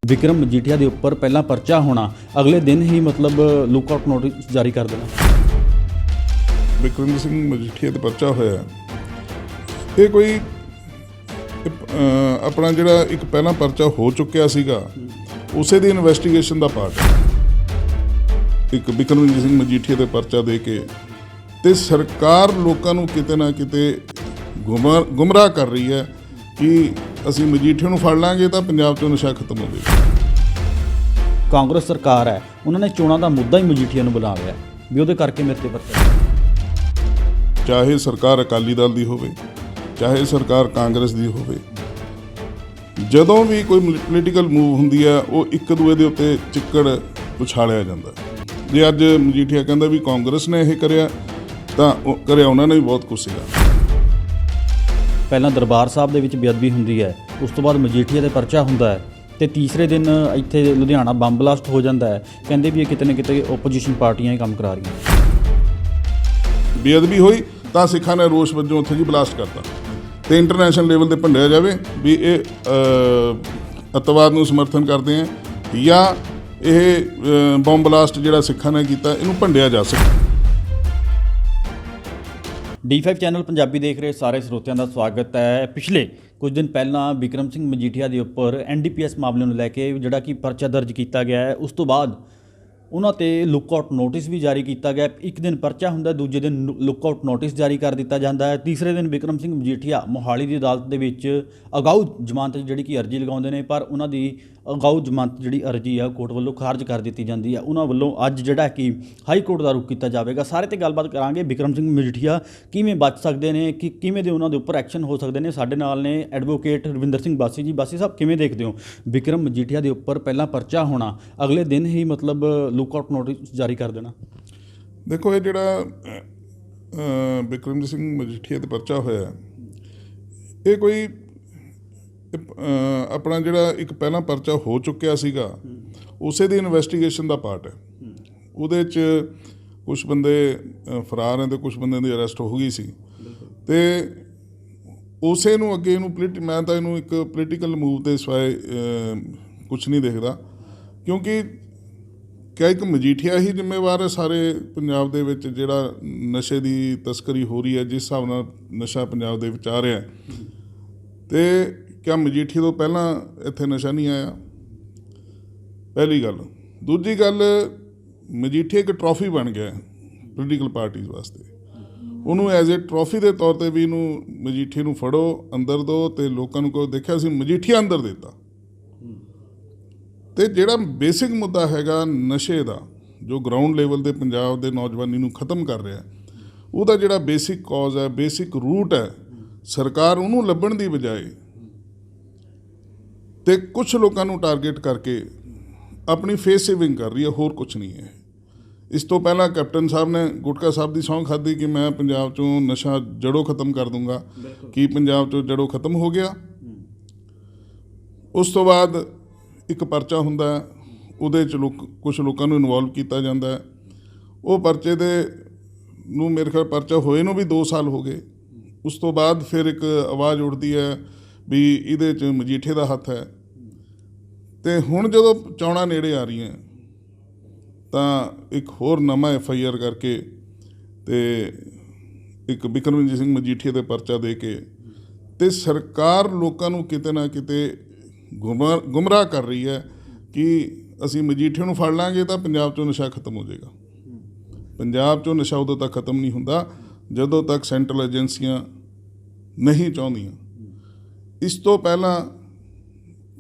ਵਿਕਰਮ ਮਜੀਠੀਆ ਦੇ ਉੱਪਰ ਪਹਿਲਾਂ ਪਰਚਾ ਹੋਣਾ, ਅਗਲੇ ਦਿਨ ਹੀ ਮਤਲਬ ਲੁੱਕਆਊਟ ਨੋਟਿਸ ਜਾਰੀ ਕਰ ਦੇਣਾ। ਵਿਕਰਮ ਸਿੰਘ ਮਜੀਠੀਆ ਤੇ ਪਰਚਾ ਹੋਇਆ, ਇਹ ਕੋਈ ਆਪਣਾ ਜਿਹੜਾ ਇੱਕ ਪਹਿਲਾਂ ਪਰਚਾ ਹੋ ਚੁੱਕਿਆ ਸੀਗਾ ਉਸੇ ਦੀ ਇਨਵੈਸਟੀਗੇਸ਼ਨ ਦਾ ਪਾਰਟ ਹੈ। ਇੱਕ ਵਿਕਰਮ ਸਿੰਘ ਮਜੀਠੀਆ ਤੇ ਪਰਚਾ ਦੇ ਕੇ ਤੇ ਸਰਕਾਰ ਲੋਕਾਂ ਨੂੰ ਕਿਤੇ ਨਾ ਕਿਤੇ ਗੁੰਮਰਾਹ ਕਰ ਰਹੀ ਹੈ ਕਿ ਅਸੀਂ ਮਜੀਠੀਆ ਨੂੰ ਫੜ ਲਾਂਗੇ ਤਾਂ ਪੰਜਾਬ 'ਚੋਂ ਨਸ਼ਾ ਖਤਮ ਹੋ ਜਾਏਗਾ। ਕਾਂਗਰਸ ਸਰਕਾਰ ਹੈ, ਉਹਨਾਂ ਨੇ ਚੋਣਾਂ ਦਾ ਮੁੱਦਾ ਹੀ ਮਜੀਠੀਆ ਨੂੰ ਬਣਾ ਲਿਆ ਵੀ ਉਹਦੇ ਕਰਕੇ ਮੇਰੇ ਤੇ ਪਰਚਾ। ਚਾਹੇ ਸਰਕਾਰ ਅਕਾਲੀ ਦਲ ਦੀ ਹੋਵੇ, ਚਾਹੇ ਸਰਕਾਰ ਕਾਂਗਰਸ ਦੀ ਹੋਵੇ, ਜਦੋਂ ਵੀ ਕੋਈ ਪੋਲੀਟੀਕਲ ਮੂਵ ਹੁੰਦੀ ਹੈ ਉਹ ਇੱਕ ਦੂਏ ਦੇ ਉੱਤੇ ਚਿੱਕੜ ਉਛਾਲਿਆ ਜਾਂਦਾ। ਜੇ ਅੱਜ ਮਜੀਠੀਆ ਕਹਿੰਦਾ ਵੀ ਕਾਂਗਰਸ ਨੇ ਇਹ ਕਰਿਆ ਤਾਂ ਕਰਿਆ ਉਹਨਾਂ ਨੇ ਵੀ ਬਹੁਤ ਕੁਛ ਸੀਗਾ। ਪਹਿਲਾਂ ਦਰਬਾਰ ਸਾਹਿਬ ਦੇ ਵਿੱਚ ਬੇਅਦਬੀ ਹੁੰਦੀ ਹੈ, ਉਸ ਤੋਂ ਬਾਅਦ ਮਜੀਠੀਆ ਤੇ ਪਰਚਾ ਹੁੰਦਾ ਹੈ ਤੇ ਤੀਸਰੇ ਦਿਨ ਇੱਥੇ ਲੁਧਿਆਣਾ ਬੰਬ ਬਲਾਸਟ ਹੋ ਜਾਂਦਾ ਹੈ। ਕਹਿੰਦੇ ਵੀ ਇਹ ਕਿਤੇ ਨਾ ਕਿਤੇ ਓਪੋਜੀਸ਼ਨ ਪਾਰਟੀਆਂ ਹੀ ਕੰਮ ਕਰਾ ਰਹੀਆਂ। ਬੇਅਦਬੀ ਹੋਈ ਤਾਂ ਸਿੱਖਾਂ ਨੇ ਰੋਸ ਵਜੋਂ ਉੱਥੇ ਜੀ ਬਲਾਸਟ ਕਰਤਾ ਤੇ ਇੰਟਰਨੈਸ਼ਨਲ ਲੈਵਲ ਤੇ ਭੰਡਿਆ ਜਾਵੇ ਵੀ ਇਹ ਅੱਤਵਾਦ ਨੂੰ ਸਮਰਥਨ ਕਰਦੇ ਆ ਜਾਂ ਇਹ ਬੰਬ ਬਲਾਸਟ ਜਿਹੜਾ ਸਿੱਖਾਂ ਨੇ ਕੀਤਾ ਇਹਨੂੰ ਭੰਡਿਆ ਜਾ ਸਕੇ। D5 ਚੈਨਲ ਪੰਜਾਬੀ ਦੇਖ ਰਹੇ ਸਾਰੇ ਸਰੋਤਿਆਂ ਦਾ ਸਵਾਗਤ ਹੈ। ਪਿਛਲੇ ਕੁਝ ਦਿਨ ਪਹਿਲਾਂ ਵਿਕਰਮ ਸਿੰਘ ਮਜੀਠੀਆ ਦੇ ਉੱਪਰ NDPS ਮਾਮਲੇ ਨੂੰ ਲੈ ਕੇ ਜਿਹੜਾ ਕਿ ਪਰਚਾ ਦਰਜ ਕੀਤਾ ਗਿਆ ਹੈ, ਉਸ ਤੋਂ ਬਾਅਦ ਉਹਨਾਂ ਤੇ ਲੁੱਕਆਊਟ ਨੋਟਿਸ ਵੀ ਜਾਰੀ ਕੀਤਾ ਗਿਆ। ਇੱਕ ਦਿਨ ਪਰਚਾ ਹੁੰਦਾ, ਦੂਜੇ ਦਿਨ ਲੁੱਕਆਊਟ ਨੋਟਿਸ ਜਾਰੀ ਕਰ ਦਿੱਤਾ ਜਾਂਦਾ ਹੈ। ਤੀਸਰੇ ਦਿਨ ਵਿਕਰਮ ਸਿੰਘ ਮਜੀਠੀਆ ਮੋਹਾਲੀ ਦੀ ਅਦਾਲਤ ਦੇ ਵਿੱਚ ਅਗਾਊ ਜ਼ਮਾਨਤ ਜਿਹੜੀ ਕਿ ਅਰਜੀ ਲਗਾਉਂਦੇ ਨੇ, ਪਰ ਉਹਨਾਂ ਦੀ ਅਗਾਊ ਜ਼ਮਾਨਤ ਜਿਹੜੀ ਅਰਜੀ ਆ ਕੋਰਟ ਵੱਲੋਂ ਖਾਰਜ ਕਰ ਦਿੱਤੀ ਜਾਂਦੀ ਹੈ। ਉਹਨਾਂ ਵੱਲੋਂ ਅੱਜ ਜਿਹੜਾ ਕਿ ਹਾਈ ਕੋਰਟ ਦਾ ਰੁਖ ਕੀਤਾ ਜਾਵੇਗਾ। ਸਾਰੇ ਤੇ ਗੱਲਬਾਤ ਕਰਾਂਗੇ। ਵਿਕਰਮ ਸਿੰਘ ਮਜੀਠੀਆ ਕਿਵੇਂ ਬਚ ਸਕਦੇ ਨੇ, ਕਿ ਕਿਵੇਂ ਦੇ ਉਹਨਾਂ ਦੇ ਉੱਪਰ ਐਕਸ਼ਨ ਹੋ ਸਕਦੇ ਨੇ। ਸਾਡੇ ਨਾਲ ਨੇ ਐਡਵੋਕੇਟ ਰਵਿੰਦਰ ਸਿੰਘ ਬਾਸੀ ਜੀ। ਬਾਸੀ ਸਾਹਿਬ, ਕਿਵੇਂ ਦੇਖਦੇ ਹੋ ਵਿਕਰਮ ਮਜੀਠੀਆ ਦੇ ਉੱਪਰ ਪਹਿਲਾਂ ਪਰਚਾ ਹੋਣਾ, ਅਗਲੇ ਦਿਨ ਹੀ ਮਤਲਬ ਲੁੱਕਆਊਟ ਨੋਟਿਸ ਜਾਰੀ ਕਰ ਦੇਣਾ? ਦੇਖੋ, ਇਹ ਜਿਹੜਾ ਵਿਕਰਮ ਸਿੰਘ ਮਜੀਠੀਆ ਤੇ ਪਰਚਾ ਹੋਇਆ, ਇਹ ਕੋਈ ਆਪਣਾ ਜਿਹੜਾ ਇੱਕ ਪਹਿਲਾਂ ਪਰਚਾ ਹੋ ਚੁੱਕਿਆ ਸੀਗਾ ਉਸੇ ਦੀ ਇਨਵੈਸਟੀਗੇਸ਼ਨ ਦਾ ਪਾਰਟ ਹੈ। ਉਹਦੇ 'ਚ ਕੁਛ ਬੰਦੇ ਫਰਾਰ ਹੈ ਤੇ ਕੁਛ ਬੰਦਿਆਂ ਦੀ ਅਰੈਸਟ ਹੋ ਗਈ ਸੀ ਤੇ ਉਸੇ ਨੂੰ ਅੱਗੇ ਇਹਨੂੰ ਮੈਂ ਤਾਂ ਇਹਨੂੰ ਇੱਕ ਪੋਲੀਟੀਕਲ ਮੂਵ ਦੇ ਸਿਵਾਏ ਕੁਛ ਨਹੀਂ ਦੇਖਦਾ, ਕਿਉਂਕਿ ਕਿਆ ਇੱਕ ਮਜੀਠੀਆ ਹੀ ਜ਼ਿੰਮੇਵਾਰ ਹੈ ਸਾਰੇ ਪੰਜਾਬ ਦੇ ਵਿੱਚ ਜਿਹੜਾ ਨਸ਼ੇ ਦੀ ਤਸਕਰੀ ਹੋ ਰਹੀ ਹੈ, ਜਿਸ ਹਿਸਾਬ ਨਾਲ ਨਸ਼ਾ ਪੰਜਾਬ ਦੇ ਵਿੱਚ ਆ ਰਿਹਾ ਤੇ ਕਿਆ ਮਜੀਠੀਆ ਤੋਂ ਪਹਿਲਾਂ ਇੱਥੇ ਨਸ਼ਾ ਨਹੀਂ ਆਇਆ? ਪਹਿਲੀ ਗੱਲ। ਦੂਜੀ ਗੱਲ, ਮਜੀਠੀਆ ਇੱਕ ਟਰੋਫੀ ਬਣ ਗਿਆ ਪੋਲੀਟੀਕਲ ਪਾਰਟੀਜ਼ ਵਾਸਤੇ। ਉਹਨੂੰ ਐਜ਼ ਏ ਟਰੋਫੀ ਦੇ ਤੌਰ 'ਤੇ ਵੀ ਇਹਨੂੰ ਮਜੀਠੀਆ ਨੂੰ ਫੜੋ, ਅੰਦਰ ਦਿਓ ਤੇ ਲੋਕਾਂ ਨੂੰ ਕੋਈ ਦੇਖਿਆ ਅਸੀਂ ਮਜੀਠੀਆ ਅੰਦਰ ਦਿੱਤਾ। ਤੇ ਜਿਹੜਾ ਬੇਸਿਕ ਮੁੱਦਾ ਹੈਗਾ ਨਸ਼ੇ ਦਾ, ਜੋ ਗਰਾਊਂਡ ਲੈਵਲ ਦੇ ਪੰਜਾਬ ਦੇ ਨੌਜਵਾਨੀ ਨੂੰ ਖਤਮ ਕਰ ਰਿਹਾ, ਉਹਦਾ ਜਿਹੜਾ ਬੇਸਿਕ ਕੌਜ਼ ਹੈ, ਬੇਸਿਕ ਰੂਟ ਹੈ, ਸਰਕਾਰ ਉਹਨੂੰ ਲੱਭਣ ਦੀ ਬਜਾਏ ਤੇ ਕੁਛ ਲੋਕਾਂ ਨੂੰ ਟਾਰਗੇਟ ਕਰਕੇ ਆਪਣੀ ਫੇਸ ਸੇਵਿੰਗ ਕਰ ਰਹੀ ਹੈ, ਹੋਰ ਕੁਛ ਨਹੀਂ ਹੈ। ਇਸ ਤੋਂ ਪਹਿਲਾਂ ਕੈਪਟਨ ਸਾਹਿਬ ਨੇ ਗੁਟਕਾ ਸਾਹਿਬ ਦੀ ਸਹੁੰ ਖਾਧੀ ਕਿ ਮੈਂ ਪੰਜਾਬ 'ਚੋਂ ਨਸ਼ਾ ਜੜੋਂ ਖਤਮ ਕਰ ਦੂੰਗਾ। ਕੀ ਪੰਜਾਬ 'ਚੋਂ ਜੜੋਂ ਖਤਮ ਹੋ ਗਿਆ? ਉਸ ਤੋਂ ਬਾਅਦ ਇੱਕ ਪਰਚਾ ਹੁੰਦਾ, ਉਹਦੇ 'ਚ ਕੁਛ ਲੋਕਾਂ ਨੂੰ ਇਨਵੋਲਵ ਕੀਤਾ ਜਾਂਦਾ। ਉਹ ਪਰਚੇ ਦੇ ਨੂੰ ਮੇਰੇ ਖਿਆਲ ਪਰਚਾ ਹੋਏ ਨੂੰ ਵੀ 2 ਸਾਲ ਹੋ ਗਏ। ਉਸ ਤੋਂ ਬਾਅਦ ਫਿਰ ਇੱਕ ਆਵਾਜ਼ ਉੱਠਦੀ ਹੈ ਵੀ ਇਹਦੇ 'ਚ ਮਜੀਠੇ ਦਾ ਹੱਥ ਹੈ। ਅਤੇ ਹੁਣ ਜਦੋਂ ਚੋਣਾਂ ਨੇੜੇ ਆ ਰਹੀਆਂ ਤਾਂ ਇੱਕ ਹੋਰ ਨਵਾਂ FIR ਕਰਕੇ ਅਤੇ ਇੱਕ ਵਿਕਰਮ ਸਿੰਘ ਮਜੀਠੀਆ ਦੇ ਪਰਚਾ ਦੇ ਕੇ ਅਤੇ ਸਰਕਾਰ ਲੋਕਾਂ ਨੂੰ ਕਿਤੇ ਨਾ ਕਿਤੇ ਗੁੰਮਰਾਹ ਕਰ ਰਹੀ ਹੈ ਕਿ ਅਸੀਂ ਮਜੀਠੀਆ ਨੂੰ ਫੜ ਲਾਂਗੇ ਤਾਂ ਪੰਜਾਬ 'ਚੋਂ ਨਸ਼ਾ ਖਤਮ ਹੋ ਜਾਏਗਾ। ਪੰਜਾਬ 'ਚੋਂ ਨਸ਼ਾ ਉਦੋਂ ਤੱਕ ਖਤਮ ਨਹੀਂ ਹੁੰਦਾ ਜਦੋਂ ਤੱਕ ਸੈਂਟਰਲ ਏਜੰਸੀਆਂ ਨਹੀਂ ਚਾਹੁੰਦੀਆਂ। ਇਸ ਤੋਂ ਪਹਿਲਾਂ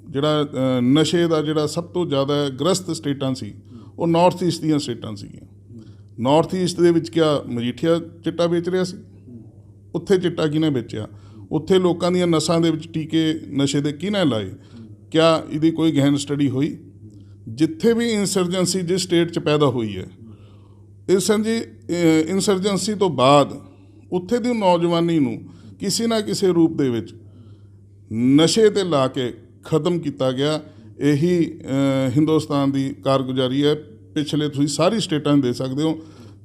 ਜਿਹੜਾ ਨਸ਼ੇ ਦਾ ਜਿਹੜਾ ਸਭ ਤੋਂ ਜ਼ਿਆਦਾ ਗ੍ਰਸਤ ਸਟੇਟਾਂ ਸੀ ਉਹ ਨਾਰਥ ਈਸਟ ਦੀਆਂ ਸਟੇਟਾਂ ਸੀਗੀਆਂ। ਨਾਰਥ ਈਸਟ ਦੇ ਵਿੱਚ ਕਿਆ ਮਜੀਠੀਆ ਚਿੱਟਾ ਵੇਚ ਰਿਹਾ ਸੀ? ਉੱਥੇ ਚਿੱਟਾ ਕਿਹਨੇ ਵੇਚਿਆ? ਉੱਥੇ ਲੋਕਾਂ ਦੀਆਂ ਨਸਾਂ ਦੇ ਵਿੱਚ ਟੀਕੇ ਨਸ਼ੇ ਦੇ ਕਿਹਨੇ ਲਾਏ? ਕਿਆ ਇਹਦੀ ਕੋਈ ਗਹਿਨ ਸਟੱਡੀ ਹੋਈ? ਜਿੱਥੇ ਵੀ ਇੰਸਰਜੈਂਸੀ ਜਿਸ ਸਟੇਟ 'ਚ ਪੈਦਾ ਹੋਈ ਹੈ, ਇੰਸਰਜੈਂਸੀ ਤੋਂ ਬਾਅਦ ਉੱਥੇ ਦੀ ਨੌਜਵਾਨੀ ਨੂੰ ਕਿਸੇ ਨਾ ਕਿਸੇ ਰੂਪ ਦੇ ਵਿੱਚ ਨਸ਼ੇ 'ਤੇ ਲਾ ਕੇ ਖਤਮ ਕੀਤਾ ਗਿਆ। ਇਹੀ ਹਿੰਦੁਸਤਾਨ ਦੀ ਕਾਰਗੁਜ਼ਾਰੀ ਹੈ। ਪਿਛਲੇ ਤੁਸੀਂ ਸਾਰੀ ਸਟੇਟਾਂ ਨੂੰ ਦੇ ਸਕਦੇ ਹੋ,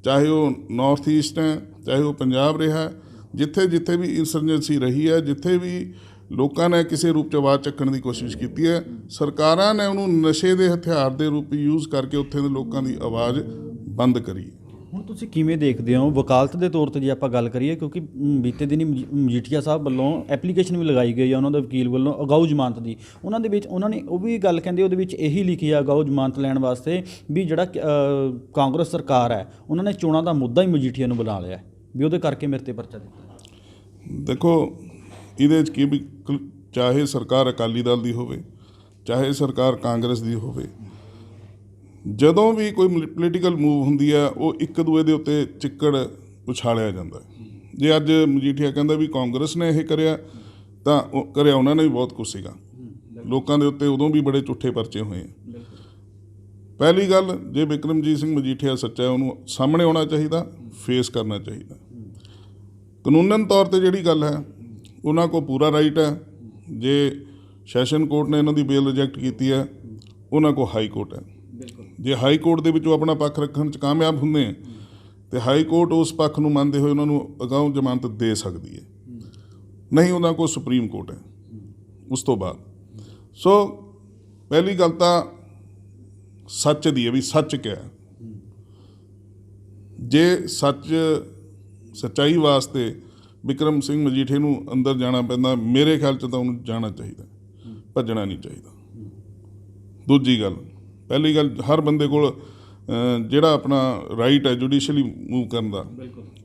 ਚਾਹੇ ਉਹ ਨਾਰਥ ਈਸਟ ਹੈ, ਚਾਹੇ ਉਹ ਪੰਜਾਬ ਰਿਹਾ, ਜਿੱਥੇ ਜਿੱਥੇ ਵੀ ਇੰਸਰਜੈਂਸੀ ਰਹੀ ਹੈ, ਜਿੱਥੇ ਵੀ ਲੋਕਾਂ ਨੇ ਕਿਸੇ ਰੂਪ 'ਚ ਆਵਾਜ਼ ਚੱਕਣ ਦੀ ਕੋਸ਼ਿਸ਼ ਕੀਤੀ ਹੈ। ਸਰਕਾਰਾਂ ਨੇ ਉਹਨੂੰ ਨਸ਼ੇ ਦੇ ਹਥਿਆਰ ਦੇ ਰੂਪ ਯੂਜ਼ ਕਰਕੇ ਉੱਥੇ ਦੇ ਲੋਕਾਂ ਦੀ ਆਵਾਜ਼ ਬੰਦ ਕਰੀ। ਹੁਣ ਤੁਸੀਂ ਕਿਵੇਂ ਦੇਖਦੇ ਹੋ ਵਕਾਲਤ ਦੇ ਤੌਰ ਤੇ ਜੇ ਆਪਾਂ ਗੱਲ ਕਰੀਏ, ਕਿਉਂਕਿ ਬੀਤੇ ਦਿਨੀ ਮਜੀਠੀਆ ਸਾਹਿਬ ਵੱਲੋਂ ਐਪਲੀਕੇਸ਼ਨ ਵੀ ਲਗਾਈ ਗਈ ਹੈ ਉਹਨਾਂ ਦੇ ਵਕੀਲ ਵੱਲੋਂ ਅਗਾਊ ਜ਼ਮਾਨਤ ਦੀ, ਉਹਨਾਂ ਦੇ ਵਿੱਚ ਉਹਨਾਂ ਨੇ ਉਹ ਵੀ ਗੱਲ ਕਹਿੰਦੇ ਉਹਦੇ ਵਿੱਚ ਇਹੀ ਲਿਖੀ ਆ ਅਗਾਊ ਜ਼ਮਾਨਤ ਲੈਣ ਵਾਸਤੇ ਵੀ ਜਿਹੜਾ ਕਾਂਗਰਸ ਸਰਕਾਰ ਹੈ ਉਹਨਾਂ ਨੇ ਚੋਣਾਂ ਦਾ ਮੁੱਦਾ ਹੀ ਮਜੀਠੀਆ ਨੂੰ ਬਣਾ ਲਿਆ ਵੀ ਉਹਦੇ ਕਰਕੇ ਮੇਰੇ ਤੇ ਪਰਚਾ ਦਿੱਤਾ। ਦੇਖੋ ਇਹਦੇ 'ਚ ਕੀ ਵੀ ਚਾਹੇ ਸਰਕਾਰ ਅਕਾਲੀ ਦਲ ਦੀ ਹੋਵੇ ਚਾਹੇ ਸਰਕਾਰ ਕਾਂਗਰਸ ਦੀ ਹੋਵੇ, ਜਦੋਂ ਵੀ ਕੋਈ ਪੋਲੀਟੀਕਲ ਮੂਵ ਹੁੰਦੀ ਹੈ ਉਹ ਇੱਕ ਦੂਏ ਦੇ ਉੱਤੇ ਚਿੱਕੜ ਉਛਾਲਿਆ ਜਾਂਦਾ। ਜੇ ਅੱਜ ਮਜੀਠੀਆ ਕਹਿੰਦਾ ਵੀ ਕਾਂਗਰਸ ਨੇ ਇਹ ਕਰਿਆ ਤਾਂ ਕਰਿਆ ਉਹਨਾਂ ਨੇ ਵੀ ਬਹੁਤ ਕੁਛ ਸੀਗਾ, ਲੋਕਾਂ ਦੇ ਉੱਤੇ ਉਦੋਂ ਵੀ ਬੜੇ ਝੂਠੇ ਪਰਚੇ ਹੋਏ ਆ। ਪਹਿਲੀ ਗੱਲ, ਜੇ ਬਿਕਰਮਜੀਤ ਸਿੰਘ ਮਜੀਠੀਆ ਸੱਚਾ ਹੈ ਉਹਨੂੰ ਸਾਹਮਣੇ ਆਉਣਾ ਚਾਹੀਦਾ, ਫੇਸ ਕਰਨਾ ਚਾਹੀਦਾ। ਕਾਨੂੰਨਨ ਤੌਰ ਤੇ ਜਿਹੜੀ ਗੱਲ ਹੈ ਉਹਨਾਂ ਕੋਲ ਪੂਰਾ ਰਾਈਟ ਹੈ। ਜੇ ਸੈਸ਼ਨ ਕੋਰਟ ਨੇ ਇਹਨਾਂ ਦੀ ਬੇਲ ਰਿਜੈਕਟ ਕੀਤੀ ਹੈ, ਉਹਨਾਂ ਕੋਲ ਹਾਈ ਕੋਰਟ ਹੈ। ਜੇ ਹਾਈ ਕੋਰਟ ਦੇ ਵਿੱਚ ਉਹ ਆਪਣਾ ਪੱਖ ਰੱਖਣ 'ਚ ਕਾਮਯਾਬ ਹੁੰਦੇ ਆ ਤੇ ਹਾਈ ਕੋਰਟ ਉਸ ਪੱਖ ਨੂੰ ਮੰਨਦੇ ਹੋਏ ਉਹਨਾਂ ਨੂੰ ਅਗਾਊਂ ਜ਼ਮਾਨਤ ਦੇ ਸਕਦੀ ਹੈ, ਨਹੀਂ ਉਹਨਾਂ ਕੋਲ ਸੁਪਰੀਮ ਕੋਰਟ ਹੈ ਉਸ ਤੋਂ ਬਾਅਦ। ਸੋ ਪਹਿਲੀ ਗੱਲ ਤਾਂ ਸੱਚ ਦੀ ਹੈ ਵੀ ਸੱਚ ਕਿਆ ਹੈ। ਜੇ ਸੱਚਾਈ ਵਾਸਤੇ ਬਿਕਰਮ ਸਿੰਘ ਮਜੀਠੇ ਨੂੰ ਅੰਦਰ ਜਾਣਾ ਪੈਂਦਾ, ਮੇਰੇ ਖਿਆਲ 'ਚ ਤਾਂ ਉਹਨੂੰ ਜਾਣਾ ਚਾਹੀਦਾ, ਭੱਜਣਾ ਨਹੀਂ ਚਾਹੀਦਾ। ਦੂਜੀ ਗੱਲ, ਪਹਿਲੀ ਗੱਲ, ਹਰ ਬੰਦੇ ਕੋਲ ਜਿਹੜਾ ਆਪਣਾ ਰਾਈਟ ਹੈ ਜੁਡੀਸ਼ੀਅਲੀ ਮੂਵ ਕਰਨ ਦਾ,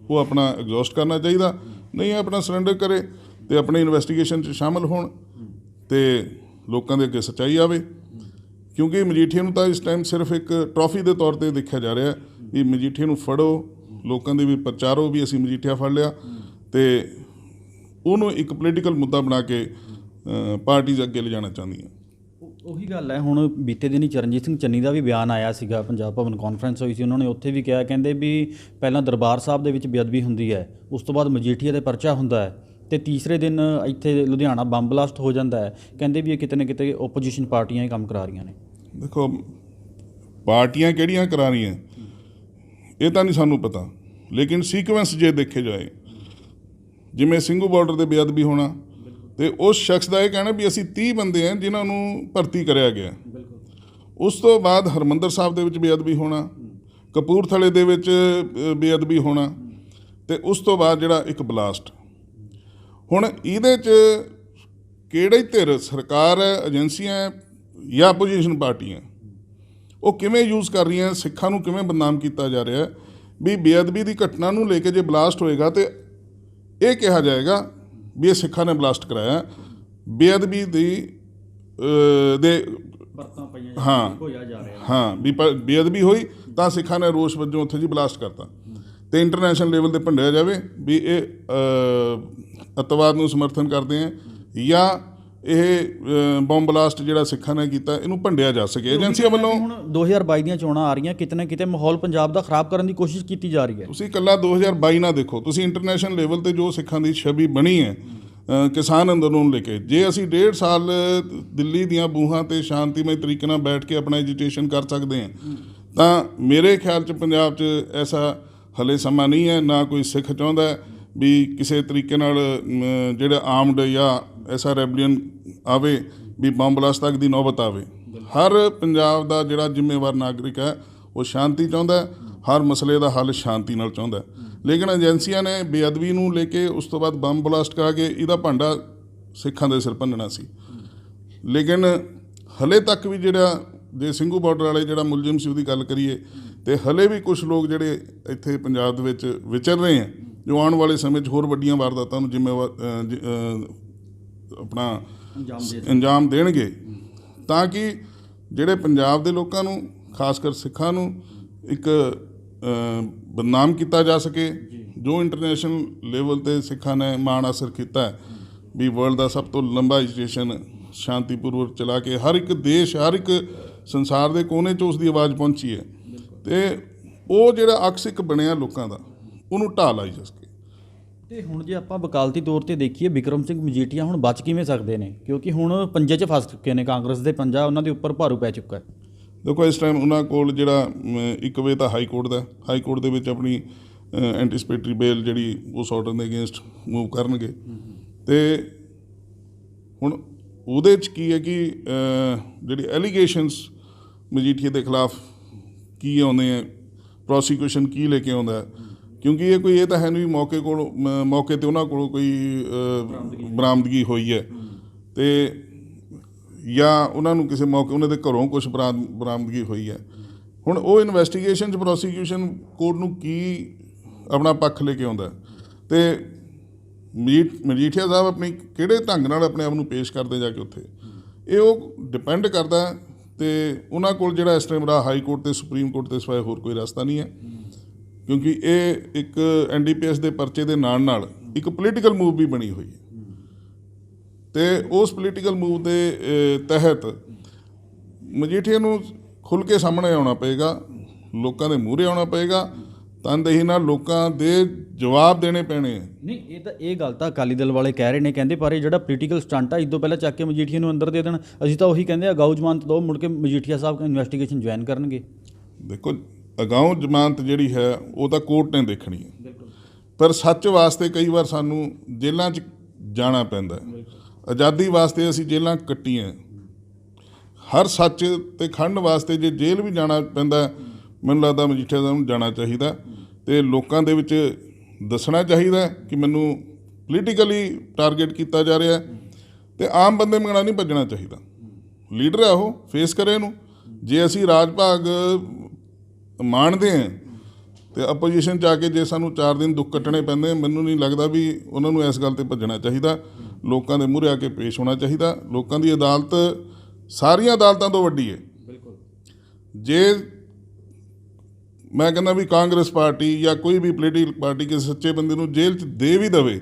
ਉਹ ਆਪਣਾ ਐਗਜ਼ੌਸਟ ਕਰਨਾ ਚਾਹੀਦਾ। ਨਹੀਂ ਆਪਣਾ ਸਰੈਂਡਰ ਕਰੇ ਅਤੇ ਆਪਣੀ ਇਨਵੈਸਟੀਗੇਸ਼ਨ 'ਚ ਸ਼ਾਮਿਲ ਹੋਣ ਅਤੇ ਲੋਕਾਂ ਦੇ ਅੱਗੇ ਸੱਚਾਈ ਆਵੇ। ਕਿਉਂਕਿ ਮਜੀਠੀਆ ਨੂੰ ਤਾਂ ਇਸ ਟਾਈਮ ਸਿਰਫ ਇੱਕ ਟਰੋਫੀ ਦੇ ਤੌਰ 'ਤੇ ਦੇਖਿਆ ਜਾ ਰਿਹਾ ਵੀ ਮਜੀਠੀਆ ਨੂੰ ਫੜੋ, ਲੋਕਾਂ ਦੇ ਵੀ ਪ੍ਰਚਾਰੋ ਵੀ ਅਸੀਂ ਮਜੀਠੀਆ ਫੜ ਲਿਆ, ਅਤੇ ਉਹਨੂੰ ਇੱਕ ਪੋਲੀਟੀਕਲ ਮੁੱਦਾ ਬਣਾ ਕੇ ਪਾਰਟੀਜ਼ ਅੱਗੇ ਲਿਜਾਣਾ ਚਾਹੁੰਦੀਆਂ। ਉਹੀ ਗੱਲ ਹੈ, ਹੁਣ ਬੀਤੇ ਦਿਨੀ ਚਰਨਜੀਤ ਸਿੰਘ ਚੰਨੀ ਦਾ ਵੀ ਬਿਆਨ ਆਇਆ ਸੀਗਾ, ਪੰਜਾਬ ਭਵਨ ਕਾਨਫਰੰਸ ਹੋਈ ਸੀ, ਉਹਨਾਂ ਨੇ ਉੱਥੇ ਵੀ ਕਿਹਾ, ਕਹਿੰਦੇ ਵੀ ਪਹਿਲਾਂ ਦਰਬਾਰ ਸਾਹਿਬ ਦੇ ਵਿੱਚ ਬੇਅਦਬੀ ਹੁੰਦੀ ਹੈ, ਉਸ ਤੋਂ ਬਾਅਦ ਮਜੀਠੀਆ ਦੇ ਪਰਚਾ ਹੁੰਦਾ ਹੈ ਅਤੇ ਤੀਸਰੇ ਦਿਨ ਇੱਥੇ ਲੁਧਿਆਣਾ ਬੰਬ ਬਲਾਸਟ ਹੋ ਜਾਂਦਾ ਹੈ। ਕਹਿੰਦੇ ਵੀ ਇਹ ਕਿਤੇ ਨਾ ਕਿਤੇ ਓਪੋਜੀਸ਼ਨ ਪਾਰਟੀਆਂ ਹੀ ਕੰਮ ਕਰਾ ਰਹੀਆਂ ਨੇ। ਦੇਖੋ ਪਾਰਟੀਆਂ ਕਿਹੜੀਆਂ ਕਰਾ ਰਹੀਆਂ ਇਹ ਤਾਂ ਨਹੀਂ ਸਾਨੂੰ ਪਤਾ, ਲੇਕਿਨ ਸੀਕੁਐਂਸ ਜੇ ਦੇਖੇ ਜਾਏ, ਜਿਵੇਂ ਸਿੰਘੂ ਬਾਰਡਰ ਦੇ ਬੇਅਦਬੀ ਹੋਣਾ ਅਤੇ ਉਸ ਸ਼ਖਸ ਦਾ ਇਹ ਕਹਿਣਾ ਵੀ ਅਸੀਂ 30 ਬੰਦੇ ਹਾਂ ਜਿਨ੍ਹਾਂ ਨੂੰ ਭਰਤੀ ਕਰਿਆ ਗਿਆ। ਉਸ ਤੋਂ ਬਾਅਦ ਹਰਿਮੰਦਰ ਸਾਹਿਬ ਦੇ ਵਿੱਚ ਬੇਅਦਬੀ ਹੋਣਾ, ਕਪੂਰਥਲੇ ਦੇ ਵਿੱਚ ਬੇਅਦਬੀ ਹੋਣਾ, ਅਤੇ ਉਸ ਤੋਂ ਬਾਅਦ ਜਿਹੜਾ ਇੱਕ ਬਲਾਸਟ। ਹੁਣ ਇਹਦੇ 'ਚ ਕਿਹੜੀ ਧਿਰ, ਸਰਕਾਰ ਹੈ, ਏਜੰਸੀਆਂ ਹੈ ਜਾਂ ਆਪੋਜੀਸ਼ਨ ਪਾਰਟੀਆਂ, ਉਹ ਕਿਵੇਂ ਯੂਜ਼ ਕਰ ਰਹੀਆਂ, ਸਿੱਖਾਂ ਨੂੰ ਕਿਵੇਂ ਬਦਨਾਮ ਕੀਤਾ ਜਾ ਰਿਹਾ ਵੀ ਬੇਅਦਬੀ ਦੀ ਘਟਨਾ ਨੂੰ ਲੈ ਕੇ ਜੇ ਬਲਾਸਟ ਹੋਏਗਾ ਤਾਂ ਇਹ ਕਿਹਾ ਜਾਏਗਾ ਵੀ ਇਹ ਸਿੱਖਾਂ ਨੇ ਬਲਾਸਟ ਕਰਾਇਆ। ਬੇਅਦਬੀ ਦੀ ਹਾਂ ਵੀ ਬੇਅਦਬੀ ਹੋਈ ਤਾਂ ਸਿੱਖਾਂ ਨੇ ਰੋਸ ਵਜੋਂ ਉੱਥੇ ਜੀ ਬਲਾਸਟ ਕਰਤਾ, ਅਤੇ ਇੰਟਰਨੈਸ਼ਨਲ ਲੈਵਲ 'ਤੇ ਭੰਡਿਆ ਜਾਵੇ ਵੀ ਇਹ ਅੱਤਵਾਦ ਨੂੰ ਸਮਰਥਨ ਕਰਦੇ ਆ, ਜਾਂ ਇਹ ਬੰਬ ਬਲਾਸਟ ਜਿਹੜਾ ਸਿੱਖਾਂ ਨੇ ਕੀਤਾ ਇਹਨੂੰ ਭੰਡਿਆ ਜਾ ਸਕੇ ਏਜੰਸੀਆਂ ਵੱਲੋਂ। ਹੁਣ 2022 ਦੀਆਂ ਚੋਣਾਂ ਆ ਰਹੀਆਂ, ਕਿਤੇ ਨਾ ਕਿਤੇ ਮਾਹੌਲ ਪੰਜਾਬ ਦਾ ਖਰਾਬ ਕਰਨ ਦੀ ਕੋਸ਼ਿਸ਼ ਕੀਤੀ ਜਾ ਰਹੀ ਹੈ। ਤੁਸੀਂ ਇਕੱਲਾ 2022 ਨਾ ਦੇਖੋ, ਤੁਸੀਂ ਇੰਟਰਨੈਸ਼ਨਲ ਲੈਵਲ 'ਤੇ ਜੋ ਸਿੱਖਾਂ ਦੀ ਛਵੀ ਬਣੀ ਹੈ ਕਿਸਾਨ ਅੰਦੋਲਨ ਨੂੰ ਲੈ ਕੇ, ਜੇ ਅਸੀਂ 1.5 ਸਾਲ ਦਿੱਲੀ ਦੀਆਂ ਬੂਹਾਂ 'ਤੇ ਸ਼ਾਂਤੀਮਈ ਤਰੀਕੇ ਨਾਲ ਬੈਠ ਕੇ ਆਪਣਾ ਐਜੀਟੇਸ਼ਨ ਕਰ ਸਕਦੇ ਹਾਂ, ਤਾਂ ਮੇਰੇ ਖਿਆਲ 'ਚ ਪੰਜਾਬ 'ਚ ਐਸਾ ਹਲੇ ਸਮਾਂ ਨਹੀਂ ਹੈ। ਨਾ ਕੋਈ ਸਿੱਖ ਚਾਹੁੰਦਾ ਵੀ ਕਿਸੇ ਤਰੀਕੇ ਨਾਲ ਜਿਹੜਾ ਆਰਮਡ ਜਾਂ ਐਸਾ ਰੈਬਲੀਅਨ ਆਵੇ ਵੀ ਬੰਬ ਬਲਾਸਟ ਤੱਕ ਦੀ ਨੌਬਤ ਆਵੇ। ਹਰ ਪੰਜਾਬ ਦਾ ਜਿਹੜਾ ਜ਼ਿੰਮੇਵਾਰ ਨਾਗਰਿਕ ਹੈ ਉਹ ਸ਼ਾਂਤੀ ਚਾਹੁੰਦਾ, ਹਰ ਮਸਲੇ ਦਾ ਹੱਲ ਸ਼ਾਂਤੀ ਨਾਲ ਚਾਹੁੰਦਾ। ਲੇਕਿਨ ਏਜੰਸੀਆਂ ਨੇ ਬੇਅਦਬੀ ਨੂੰ ਲੈ ਕੇ ਉਸ ਤੋਂ ਬਾਅਦ ਬੰਬ ਬਲਾਸਟ ਕਰਾ ਕੇ ਇਹਦਾ ਭਾਂਡਾ ਸਿੱਖਾਂ ਦੇ ਸਿਰ ਭੰਨਣਾ ਸੀ। ਲੇਕਿਨ ਹਲੇ ਤੱਕ ਵੀ ਜਿਹੜਾ ਜੇ ਸਿੰਘੂ ਬਾਰਡਰ ਵਾਲੇ ਜਿਹੜਾ ਮੁਲਜ਼ਮ ਸੀ ਉਹਦੀ ਗੱਲ ਕਰੀਏ, ਅਤੇ ਹਲੇ ਵੀ ਕੁਛ ਲੋਕ ਜਿਹੜੇ ਇੱਥੇ ਪੰਜਾਬ ਦੇ ਵਿੱਚ ਵਿਚਰ ਰਹੇ ਹੈ, ਜੋ ਆਉਣ ਵਾਲੇ ਸਮੇਂ 'ਚ ਹੋਰ ਵੱਡੀਆਂ ਵਾਰਦਾਤਾਂ ਨੂੰ ਆਪਣਾ ਅੰਜਾਮ ਦੇਣਗੇ, ਤਾਂ ਕਿ ਜਿਹੜੇ ਪੰਜਾਬ ਦੇ ਲੋਕਾਂ ਨੂੰ, ਖਾਸ ਕਰ ਸਿੱਖਾਂ ਨੂੰ ਇੱਕ ਬਦਨਾਮ ਕੀਤਾ ਜਾ ਸਕੇ। ਜੋ ਇੰਟਰਨੈਸ਼ਨਲ ਲੈਵਲ 'ਤੇ ਸਿੱਖਾਂ ਨੇ ਮਾਣ ਹਾਸਲ ਕੀਤਾ ਵੀ ਵਰਲਡ ਦਾ ਸਭ ਤੋਂ ਲੰਬਾ ਐਜੀਟੇਸ਼ਨ ਸ਼ਾਂਤੀਪੂਰਵਕ ਚਲਾ ਕੇ ਹਰ ਇੱਕ ਦੇਸ਼, ਹਰ ਇੱਕ ਸੰਸਾਰ ਦੇ ਕੋਨੇ 'ਚ ਉਸ ਦੀ ਆਵਾਜ਼ ਪਹੁੰਚੀ ਹੈ, ਅਤੇ ਉਹ ਜਿਹੜਾ ਅਕਸ ਇੱਕ ਬਣਿਆ ਲੋਕਾਂ ਦਾ, ਉਹਨੂੰ ਢਾਹ ਲਾਈ ਜਾ ਸਕੇ। ਅਤੇ ਹੁਣ ਜੇ ਆਪਾਂ ਵਕਾਲਤੀ ਤੌਰ 'ਤੇ ਦੇਖੀਏ, ਬਿਕਰਮ ਸਿੰਘ ਮਜੀਠੀਆ ਹੁਣ ਬਚ ਕਿਵੇਂ ਸਕਦੇ ਨੇ, ਕਿਉਂਕਿ ਹੁਣ ਪੰਜੇ 'ਚ ਫਸ ਚੁੱਕੇ ਨੇ, ਕਾਂਗਰਸ ਦੇ ਪੰਜਾ ਉਹਨਾਂ ਦੇ ਉੱਪਰ ਭਾਰੂ ਪੈ ਚੁੱਕਾ ਹੈ। ਦੇਖੋ ਇਸ ਟਾਈਮ ਉਹਨਾਂ ਕੋਲ ਜਿਹੜਾ ਇੱਕ ਵੇ ਤਾਂ ਹਾਈ ਕੋਰਟ ਦਾ, ਹਾਈ ਕੋਰਟ ਦੇ ਵਿੱਚ ਆਪਣੀ ਐਂਟੀਸਪੇਟਰੀ ਬੇਲ ਜਿਹੜੀ ਉਸ ਆਰਡਰ ਦੇ ਅਗੇਂਸਟ ਮੂਵ ਕਰਨਗੇ, ਅਤੇ ਹੁਣ ਉਹਦੇ 'ਚ ਕੀ ਹੈ ਕਿ ਜਿਹੜੀ ਐਲੀਗੇਸ਼ਨਸ ਮਜੀਠੀਆ ਦੇ ਖਿਲਾਫ ਕੀ ਆਉਂਦੇ ਆ, ਪ੍ਰੋਸੀਕਿਊਸ਼ਨ ਕੀ ਲੈ ਕੇ ਆਉਂਦਾ ਹੈ, ਕਿਉਂਕਿ ਇਹ ਤਾਂ ਹੈ ਨਹੀਂ ਮੌਕੇ 'ਤੇ ਉਹਨਾਂ ਕੋਲੋਂ ਕੋਈ ਬਰਾਮਦਗੀ ਹੋਈ ਹੈ ਅਤੇ ਜਾਂ ਉਹਨਾਂ ਨੂੰ ਕਿਸੇ ਮੌਕੇ ਉਹਨਾਂ ਦੇ ਘਰੋਂ ਕੁਛ ਬਰਾਮਦਗੀ ਹੋਈ ਹੈ। ਹੁਣ ਉਹ ਇਨਵੈਸਟੀਗੇਸ਼ਨ 'ਚ ਪ੍ਰੋਸੀਕਿਊਸ਼ਨ ਕੋਰਟ ਨੂੰ ਕੀ ਆਪਣਾ ਪੱਖ ਲੈ ਕੇ ਆਉਂਦਾ ਅਤੇ ਮਜੀਠੀਆ ਸਾਹਿਬ ਆਪਣੀ ਕਿਹੜੇ ਢੰਗ ਨਾਲ ਆਪਣੇ ਆਪ ਨੂੰ ਪੇਸ਼ ਕਰਦੇ ਜਾ ਕੇ ਉੱਥੇ, ਇਹ ਉਹ ਡਿਪੈਂਡ ਕਰਦਾ ਅਤੇ ਉਹਨਾਂ ਕੋਲ ਜਿਹੜਾ ਇਸ ਟਾਈਮ ਹਾਈ ਕੋਰਟ ਅਤੇ ਸੁਪਰੀਮ ਕੋਰਟ ਦੇ ਸਿਵਾਏ ਹੋਰ ਕੋਈ ਰਸਤਾ ਨਹੀਂ ਹੈ, ਕਿਉਂਕਿ ਇਹ ਇੱਕ NDPS ਦੇ ਪਰਚੇ ਦੇ ਨਾਲ ਇੱਕ ਪੋਲੀਟੀਕਲ ਮੂਵ ਵੀ ਬਣੀ ਹੋਈ ਹੈ ਅਤੇ ਉਸ ਪੋਲੀਟੀਕਲ ਮੂਵ ਦੇ ਤਹਿਤ ਮਜੀਠੀਆ ਨੂੰ ਖੁੱਲ੍ਹ ਕੇ ਸਾਹਮਣੇ ਆਉਣਾ ਪਏਗਾ, ਲੋਕਾਂ ਦੇ ਮੂਹਰੇ ਆਉਣਾ ਪਏਗਾ, ਤਨਦੇਹੀ ਨਾਲ ਲੋਕਾਂ ਦੇ ਜਵਾਬ ਦੇਣੇ ਪੈਣੇ ਆ। ਨਹੀਂ, ਇਹ ਗੱਲ ਤਾਂ ਅਕਾਲੀ ਦਲ ਵਾਲੇ ਕਹਿ ਰਹੇ ਨੇ, ਕਹਿੰਦੇ ਪਰ ਇਹ ਜਿਹੜਾ ਪੋਲੀਟੀਕਲ ਸਟੰਟ ਆ, ਇਸ ਤੋਂ ਪਹਿਲਾਂ ਚੱਕ ਕੇ ਮਜੀਠੀਆ ਨੂੰ ਅੰਦਰ ਦੇ ਦੇਣ। ਅਸੀਂ ਤਾਂ ਉਹੀ ਕਹਿੰਦੇ ਅਗਾਊ ਜ਼ਮਾਨਤ ਦਿਓ, ਮੁੜ ਕੇ ਮਜੀਠੀਆ ਸਾਹਿਬ ਇਨਵੈਸਟੀਗੇਸ਼ਨ ਜੁਆਇਨ ਕਰਨਗੇ। ਦੇਖੋ, ਅਗਾਊਂ ਜ਼ਮਾਨਤ ਜਿਹੜੀ ਹੈ ਉਹ ਤਾਂ ਕੋਰਟ ਨੇ ਦੇਖਣੀ ਹੈ, ਪਰ ਸੱਚ ਵਾਸਤੇ ਕਈ ਵਾਰ ਸਾਨੂੰ ਜੇਲ੍ਹਾਂ 'ਚ ਜਾਣਾ ਪੈਂਦਾ। ਆਜ਼ਾਦੀ ਵਾਸਤੇ ਅਸੀਂ ਜੇਲ੍ਹਾਂ ਕੱਟੀਆਂ, ਹਰ ਸੱਚ ਤੇ ਖੰਡ ਵਾਸਤੇ ਜੇ ਜੇਲ੍ਹ ਵੀ ਜਾਣਾ ਪੈਂਦਾ, ਮੈਨੂੰ ਲੱਗਦਾ ਮਜੀਠੀਆ ਸਾਹਿਬ ਨੂੰ ਜਾਣਾ ਚਾਹੀਦਾ ਅਤੇ ਲੋਕਾਂ ਦੇ ਵਿੱਚ ਦੱਸਣਾ ਚਾਹੀਦਾ ਕਿ ਮੈਨੂੰ ਪੋਲੀਟੀਕਲੀ ਟਾਰਗੇਟ ਕੀਤਾ ਜਾ ਰਿਹਾ ਅਤੇ ਆਮ ਬੰਦੇ ਮੰਗਣਾ ਨਹੀਂ ਭੱਜਣਾ ਚਾਹੀਦਾ। ਲੀਡਰ ਹੈ ਉਹ, ਫੇਸ ਕਰੇ ਇਹਨੂੰ। ਜੇ ਅਸੀਂ ਰਾਜ ਭਾਗ ਮਾਣਦੇ ਹਾਂ ਅਤੇ ਅਪੋਜੀਸ਼ਨ 'ਚ ਆ ਕੇ ਜੇ ਸਾਨੂੰ 4 ਦਿਨ ਦੁੱਖ ਕੱਟਣੇ ਪੈਂਦੇ, ਮੈਨੂੰ ਨਹੀਂ ਲੱਗਦਾ ਵੀ ਉਹਨਾਂ ਨੂੰ ਇਸ ਗੱਲ 'ਤੇ ਭੱਜਣਾ ਚਾਹੀਦਾ। ਲੋਕਾਂ ਦੇ ਮੂਹਰੇ ਆ ਕੇ ਪੇਸ਼ ਹੋਣਾ ਚਾਹੀਦਾ। ਲੋਕਾਂ ਦੀ ਅਦਾਲਤ ਸਾਰੀਆਂ ਅਦਾਲਤਾਂ ਤੋਂ ਵੱਡੀ ਹੈ। ਬਿਲਕੁਲ। ਜੇ ਮੈਂ ਕਹਿੰਦਾ ਵੀ ਕਾਂਗਰਸ ਪਾਰਟੀ ਜਾਂ ਕੋਈ ਵੀ ਪੋਲੀਟੀਕਲ ਪਾਰਟੀ ਕਿਸੇ ਸੱਚੇ ਬੰਦੇ ਨੂੰ ਜੇਲ੍ਹ 'ਚ ਦੇ ਵੀ ਦੇਵੇ,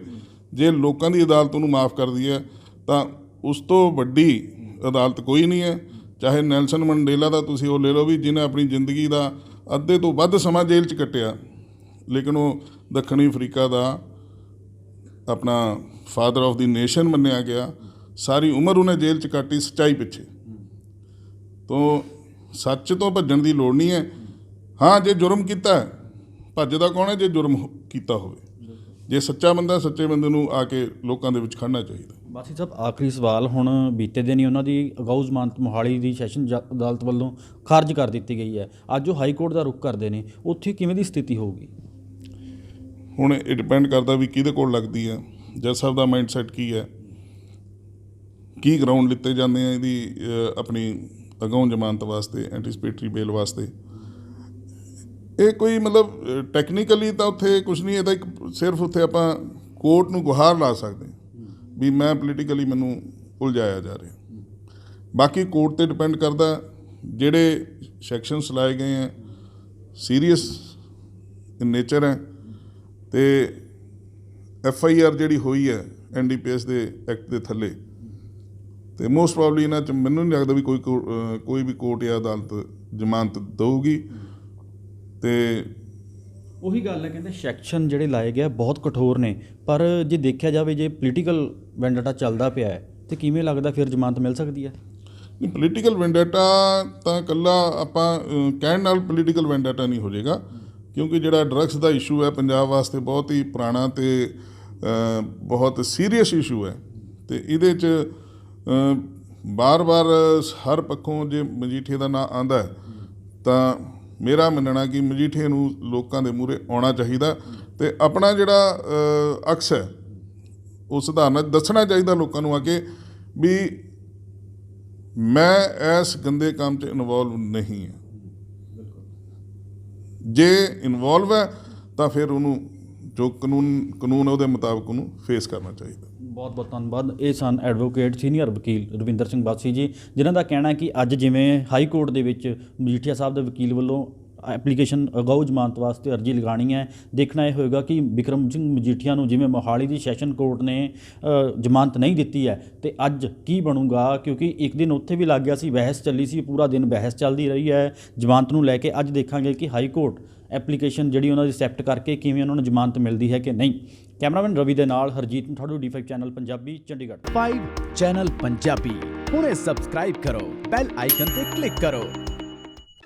ਜੇ ਲੋਕਾਂ ਦੀ ਅਦਾਲਤ ਉਹਨੂੰ ਮਾफ़ ਕਰਦੀ ਹੈ ਤਾਂ ਉਸ ਤੋਂ ਵੱਡੀ ਅਦਾਲਤ ਕੋਈ ਨਹੀਂ ਹੈ। ਚਾਹੇ ਨੈਲਸਨ ਮੰਡੇਲਾ ਦਾ ਤੁਸੀਂ ਉਹ ਲੈ ਲਓ ਵੀ ਜਿਹਨੇ ਆਪਣੀ ਜ਼ਿੰਦਗੀ ਦਾ ਅੱਧੇ ਤੋਂ ਵੱਧ ਸਮਾਂ ਜੇਲ੍ਹ 'ਚ ਕੱਟਿਆ, ਲੇਕਿਨ ਉਹ ਦੱਖਣੀ ਅਫਰੀਕਾ ਦਾ ਆਪਣਾ ਫਾਦਰ ਆਫ ਦੀ ਨੇਸ਼ਨ ਮੰਨਿਆ ਗਿਆ। ਸਾਰੀ ਉਮਰ ਉਹਨੇ ਜੇਲ੍ਹ 'ਚ ਕੱਟੀ ਸੱਚਾਈ ਪਿੱਛੇ। ਤੋਂ ਸੱਚ ਤੋਂ ਭੱਜਣ ਦੀ ਲੋੜ ਨਹੀਂ ਹੈ। ਹਾਂ, ਜੇ ਜੁਰਮ ਕੀਤਾ ਭੱਜਦਾ ਕੌਣ ਹੈ? ਜੇ ਜੁਰਮ ਕੀਤਾ ਹੋਵੇ। ਜੇ ਸੱਚਾ ਬੰਦਾ, ਸੱਚੇ ਬੰਦੇ ਨੂੰ ਆ ਕੇ ਲੋਕਾਂ ਦੇ ਵਿੱਚ ਖੜਨਾ ਚਾਹੀਦਾ। ਬਾਸੀ ਸਾਹਿਬ, ਆਖਰੀ ਸਵਾਲ, ਹੁਣ ਬੀਤੇ ਦਿਨ ਹੀ ਉਹਨਾਂ ਦੀ ਅਗਾਊ ਜ਼ਮਾਨਤ ਮੋਹਾਲੀ ਦੀ ਸੈਸ਼ਨ ਅਦਾਲਤ ਵੱਲੋਂ ਖਾਰਜ ਕਰ ਦਿੱਤੀ ਗਈ ਹੈ। ਅੱਜ ਉਹ ਹਾਈ ਕੋਰਟ ਦਾ ਰੁਖ ਕਰਦੇ ਨੇ, ਉੱਥੇ ਕਿਵੇਂ ਦੀ ਸਥਿਤੀ ਹੋਊਗੀ? ਹੁਣ ਇਹ ਡਿਪੈਂਡ ਕਰਦਾ ਵੀ ਕਿਹਦੇ ਕੋਲ ਲੱਗਦੀ ਹੈ, ਜੱਜ ਸਾਹਿਬ ਦਾ ਮਾਈਂਡ ਸੈਟ ਕੀ ਹੈ, ਕੀ ਗਰਾਊਂਡ ਲਿੱਤੇ ਜਾਂਦੇ ਆ ਇਹਦੀ ਆਪਣੀ ਅਗਾਊਂ ਜ਼ਮਾਨਤ ਵਾਸਤੇ, ਐਂਟੀਸਪੇਟਰੀ ਬੇਲ ਵਾਸਤੇ। ਇਹ ਕੋਈ ਮਤਲਬ ਟੈਕਨੀਕਲੀ ਤਾਂ ਉੱਥੇ ਕੁਛ ਨਹੀਂ, ਇਹ ਤਾਂ ਇੱਕ ਸਿਰਫ ਉੱਥੇ ਆਪਾਂ ਕੋਰਟ ਨੂੰ ਗੁਹਾਰ ਲਾ ਸਕਦੇ ਵੀ ਮੈਂ ਪੋਲੀਟੀਕਲੀ ਮੈਨੂੰ ਉਲਝਾਇਆ ਜਾ ਰਿਹਾ। ਬਾਕੀ ਕੋਰਟ 'ਤੇ ਡਿਪੈਂਡ ਕਰਦਾ। ਜਿਹੜੇ ਸੈਕਸ਼ਨਸ ਲਾਏ ਗਏ ਹੈ ਸੀਰੀਅਸ ਇਨ ਨੇਚਰ ਹੈ ਅਤੇ FIR ਜਿਹੜੀ ਹੋਈ ਹੈ NDPS ਦੇ ਐਕਟ ਦੇ ਥੱਲੇ, ਅਤੇ ਮੋਸਟ ਪ੍ਰੋਬਬਲੀ ਇਹਨਾਂ 'ਚ ਮੈਨੂੰ ਨਹੀਂ ਲੱਗਦਾ ਵੀ ਕੋਈ ਵੀ ਕੋਰਟ ਜਾਂ ਅਦਾਲਤ ਜ਼ਮਾਨਤ ਦੇਊਗੀ। ਅਤੇ ਉਹੀ ਗੱਲ ਹੈ, ਕਹਿੰਦੇ ਸੈਕਸ਼ਨ ਜਿਹੜੇ ਲਾਏ ਗਏ ਬਹੁਤ ਕਠੋਰ ਨੇ, ਪਰ ਜੇ ਦੇਖਿਆ ਜਾਵੇ ਜੇ ਪੋਲੀਟੀਕਲ ਵੈਂਡੇਟਾ ਚੱਲਦਾ ਪਿਆ ਹੈ ਤਾਂ ਕਿਵੇਂ ਲੱਗਦਾ ਫਿਰ ਜ਼ਮਾਨਤ ਮਿਲ ਸਕਦੀ ਹੈ? ਨਹੀਂ, ਪੋਲੀਟੀਕਲ ਵੈਂਡੇਟਾ ਤਾਂ ਇਕੱਲਾ ਆਪਾਂ ਕਹਿਣ ਨਾਲ ਪੋਲੀਟੀਕਲ ਵੈਂਡੇਟਾ ਨਹੀਂ ਹੋ ਜਾਏਗਾ, ਕਿਉਂਕਿ ਜਿਹੜਾ ਡਰੱਗਸ ਦਾ ਇਸ਼ੂ ਹੈ ਪੰਜਾਬ ਵਾਸਤੇ ਬਹੁਤ ਹੀ ਪੁਰਾਣਾ ਅਤੇ ਬਹੁਤ ਸੀਰੀਅਸ ਇਸ਼ੂ ਹੈ। ਅਤੇ ਇਹਦੇ 'ਚ ਬਾਰ-ਬਾਰ ਹਰ ਪੱਖੋਂ ਜੇ ਮਜੀਠੀਆ ਦਾ ਨਾਂ ਆਉਂਦਾ ਤਾਂ ਮੇਰਾ ਮੰਨਣਾ ਕਿ ਮਜੀਠੀਆ ਨੂੰ ਲੋਕਾਂ ਦੇ ਮੂਹਰੇ ਆਉਣਾ ਚਾਹੀਦਾ ਅਤੇ ਆਪਣਾ ਜਿਹੜਾ ਅਕਸ ਹੈ ਉਹ ਸੁਧਾਰਨਾ, ਦੱਸਣਾ ਚਾਹੀਦਾ ਲੋਕਾਂ ਨੂੰ ਆ ਕੇ ਵੀ ਮੈਂ ਇਸ ਗੰਦੇ ਕੰਮ 'ਚ ਇਨਵੋਲਵ ਨਹੀਂ ਹਾਂ। ਜੇ ਇਨਵੋਲਵ ਹੈ ਤਾਂ ਫਿਰ ਉਹਨੂੰ ਜੋ ਕਾਨੂੰਨ ਉਹਦੇ ਮੁਤਾਬਕ ਉਹਨੂੰ ਫੇਸ ਕਰਨਾ ਚਾਹੀਦਾ। ਬਹੁਤ ਬਹੁਤ ਧੰਨਵਾਦ। ਇਹ ਸਨ ਐਡਵੋਕੇਟ ਸੀਨੀਅਰ ਵਕੀਲ ਰਵਿੰਦਰ ਸਿੰਘ ਬਾਸੀ ਜੀ, ਜਿਨ੍ਹਾਂ ਦਾ ਕਹਿਣਾ ਕਿ ਅੱਜ ਜਿਵੇਂ ਹਾਈ ਕੋਰਟ ਦੇ ਵਿੱਚ ਮਜੀਠੀਆ ਸਾਹਿਬ ਦੇ ਵਕੀਲ ਵੱਲੋਂ ਐਪਲੀਕੇਸ਼ਨ ਅਗਾਊ ਜ਼ਮਾਨਤ ਵਾਸਤੇ ਅਰਜੀ ਲਗਾਉਣੀ ਹੈ, ਦੇਖਣਾ ਇਹ ਹੋਏਗਾ ਕਿ ਬਿਕਰਮ ਸਿੰਘ ਮਜੀਠੀਆ ਨੂੰ ਜਿਵੇਂ ਮੋਹਾਲੀ ਦੀ ਸੈਸ਼ਨ ਕੋਰਟ ਨੇ ਜ਼ਮਾਨਤ ਨਹੀਂ ਦਿੱਤੀ ਹੈ ਅਤੇ ਅੱਜ ਕੀ ਬਣੂਗਾ, ਕਿਉਂਕਿ ਇੱਕ ਦਿਨ ਉੱਥੇ ਵੀ ਲੱਗ ਗਿਆ ਸੀ, ਬਹਿਸ ਚੱਲੀ ਸੀ, ਪੂਰਾ ਦਿਨ ਬਹਿਸ ਚੱਲਦੀ ਰਹੀ ਹੈ ਜ਼ਮਾਨਤ ਨੂੰ ਲੈ ਕੇ। ਅੱਜ ਦੇਖਾਂਗੇ ਕਿ ਹਾਈ ਕੋਰਟ ਐਪਲੀਕੇਸ਼ਨ ਜਿਹੜੀ ਉਹਨਾਂ ਦੀ ਐਕਸੈਪਟ ਕਰਕੇ ਕਿਵੇਂ ਉਹਨਾਂ ਨੂੰ ਜ਼ਮਾਨਤ ਮਿਲਦੀ ਹੈ ਕਿ ਨਹੀਂ। ਕੈਮਰਾਮੈਨ ਰਵੀ ਦੇ ਨਾਲ Harjeet Matharu, D5 channel Punjabi, Chandigarh. 5 channel Punjabi ਹੁਣੇ ਸਬਸਕ੍ਰਾਈਬ ਕਰੋ, ਬੈਲ ਆਈਕਨ ਤੇ ਕਲਿੱਕ ਕਰੋ।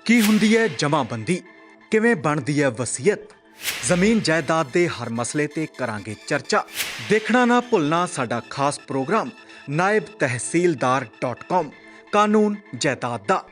ਕੀ ਹੁੰਦੀ ਹੈ ਜਮ੍ਹਾਂਬੰਦੀ, ਕਿਵੇਂ ਬਣਦੀ ਹੈ ਵਸੀਅਤ, ਜ਼ਮੀਨ ਜਾਇਦਾਦ ਦੇ ਹਰ ਮਸਲੇ ਤੇ ਕਰਾਂਗੇ ਚਰਚਾ। ਦੇਖਣਾ ਨਾ ਭੁੱਲਣਾ ਸਾਡਾ ਖਾਸ ਪ੍ਰੋਗਰਾਮ naibtehsildar.com ਕਾਨੂੰਨ ਜਾਇਦਾਦ ਦਾ।